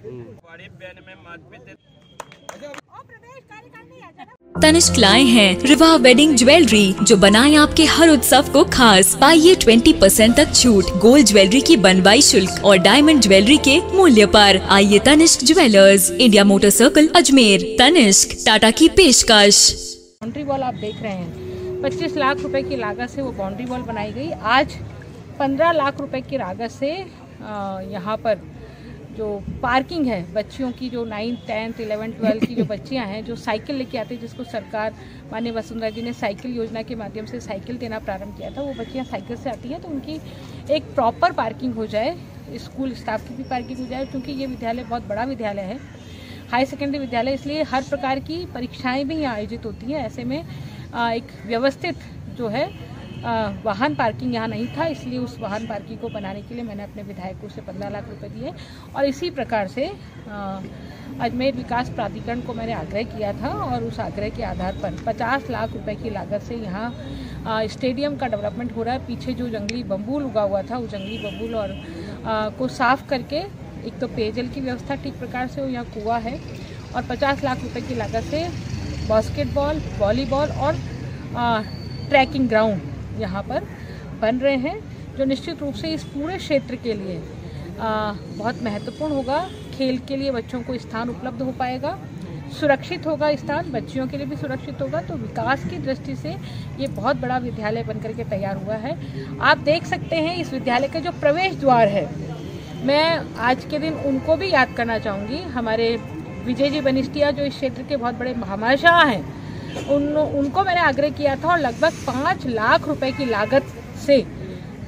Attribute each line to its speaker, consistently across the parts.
Speaker 1: बड़ी बहन में
Speaker 2: तनिष्क लाए हैं रिवा वेडिंग ज्वेलरी, जो बनाए आपके हर उत्सव को खास। पाइए 20% तक छूट गोल्ड ज्वेलरी की बनवाई शुल्क और डायमंड ज्वेलरी के मूल्य पर। आइए Tanishq jewellers, India Motor Circle, Ajmer. Tanishq, Tata की पेशकश।
Speaker 3: बाउंड्री वॉल आप देख रहे हैं, 25 लाख रुपए की लागत से वो बाउंड्री वॉल बनाई गई। आज 15 लाख रुपए की लागत से यहाँ पर जो पार्किंग है बच्चियों की, जो 9th, 10th, 11th, 12th की जो बच्चियां हैं, जो साइकिल लेके आती है, जिसको सरकार माननीय वसुंधरा जी ने साइकिल योजना के माध्यम से साइकिल देना प्रारंभ किया था, वो बच्चियां साइकिल से आती है तो उनकी एक प्रॉपर पार्किंग हो जाए, स्कूल स्टाफ की भी पार्किंग हो जाए। क्योंकि ये विद्यालय बहुत बड़ा विद्यालय है, हाई सेकेंडरी विद्यालय, इसलिए हर प्रकार की परीक्षाएं भी यहाँ आयोजित होती हैं। ऐसे में एक व्यवस्थित जो है वाहन पार्किंग यहाँ नहीं था, इसलिए उस वाहन पार्किंग को बनाने के लिए मैंने अपने विधायकों से 15 लाख रुपए दिए। और इसी प्रकार से अजमेर विकास प्राधिकरण को मैंने आग्रह किया था और उस आग्रह के आधार पर 50 लाख रुपए की लागत से यहाँ स्टेडियम का डेवलपमेंट हो रहा है। पीछे जो जंगली बम्बूल उगा हुआ था, वो जंगली बम्बूल और को साफ करके एक तो पेयजल की व्यवस्था ठीक प्रकार से हो, यहाँ कुआं है, और 50 लाख रुपए की लागत से बास्केटबॉल, वॉलीबॉल और ट्रैकिंग ग्राउंड यहाँ पर बन रहे हैं, जो निश्चित रूप से इस पूरे क्षेत्र के लिए बहुत महत्वपूर्ण होगा। खेल के लिए बच्चों को स्थान उपलब्ध हो पाएगा, सुरक्षित होगा स्थान, बच्चियों के लिए भी सुरक्षित होगा। तो विकास की दृष्टि से ये बहुत बड़ा विद्यालय बनकर के तैयार हुआ है। आप देख सकते हैं इस विद्यालय का जो प्रवेश द्वार है, मैं आज के दिन उनको भी याद करना चाहूँगी। हमारे विजय जी बनिष्ठिया जो इस क्षेत्र के बहुत बड़े भामाशाह हैं, उनको मैंने आग्रह किया था और लगभग 5 लाख रुपए की लागत से,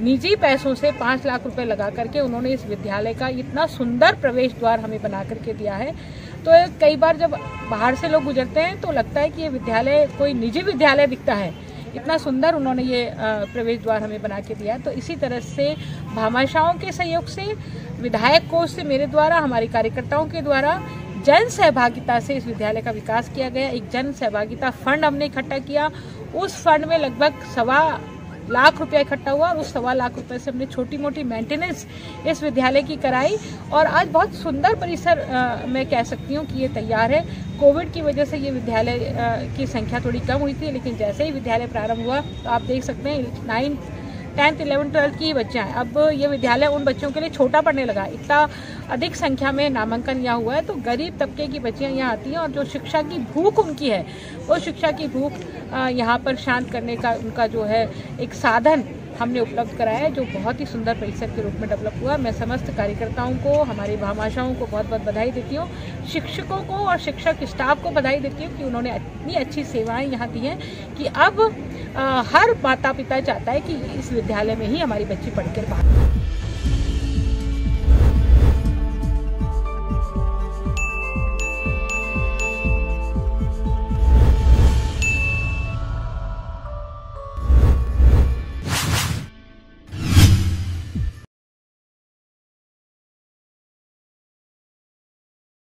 Speaker 3: निजी पैसों से 5 लाख रुपए लगा करके उन्होंने इस विद्यालय का इतना सुंदर प्रवेश द्वार हमें बना करके दिया है। तो कई बार जब बाहर से लोग गुजरते हैं तो लगता है कि ये विद्यालय कोई निजी विद्यालय दिखता है, इतना सुंदर उन्होंने ये प्रवेश द्वार हमें बना के दिया। तो इसी तरह से भामाशाहों के सहयोग से, विधायक कोष से, मेरे द्वारा, हमारे कार्यकर्ताओं के द्वारा जन सहभागिता से इस विद्यालय का विकास किया गया। एक जन सहभागिता फंड हमने इकट्ठा किया, उस फंड में लगभग 1.25 लाख रुपया इकट्ठा हुआ और उस 1.25 लाख रुपए से हमने छोटी मोटी मेंटेनेंस इस विद्यालय की कराई और आज बहुत सुंदर परिसर मैं कह सकती हूँ कि ये तैयार है। कोविड की वजह से ये विद्यालय की संख्या थोड़ी कम हुई थी, लेकिन जैसे ही विद्यालय प्रारंभ हुआ तो आप देख सकते हैं 9th, 10th, 11th, 12th की बच्चियाँ हैं। अब ये विद्यालय उन बच्चों के लिए छोटा पड़ने लगा, इतना अधिक संख्या में नामांकन यहाँ हुआ है। तो गरीब तबके की बच्चियाँ यहाँ आती हैं और जो शिक्षा की भूख उनकी है, वो शिक्षा की भूख यहाँ पर शांत करने का उनका जो है एक साधन हमने उपलब्ध कराया है, जो बहुत ही सुंदर परिसर के रूप में डेवलप हुआ। मैं समस्त कार्यकर्ताओं को, हमारे भामाशाहों को बहुत बहुत बधाई देती हूँ, शिक्षकों को और शिक्षक स्टाफ को बधाई देती हूँ कि उन्होंने इतनी अच्छी सेवाएं यहाँ दी हैं कि अब हर माता पिता चाहता है कि इस विद्यालय में ही हमारी बच्ची पढ़ कर बाहर।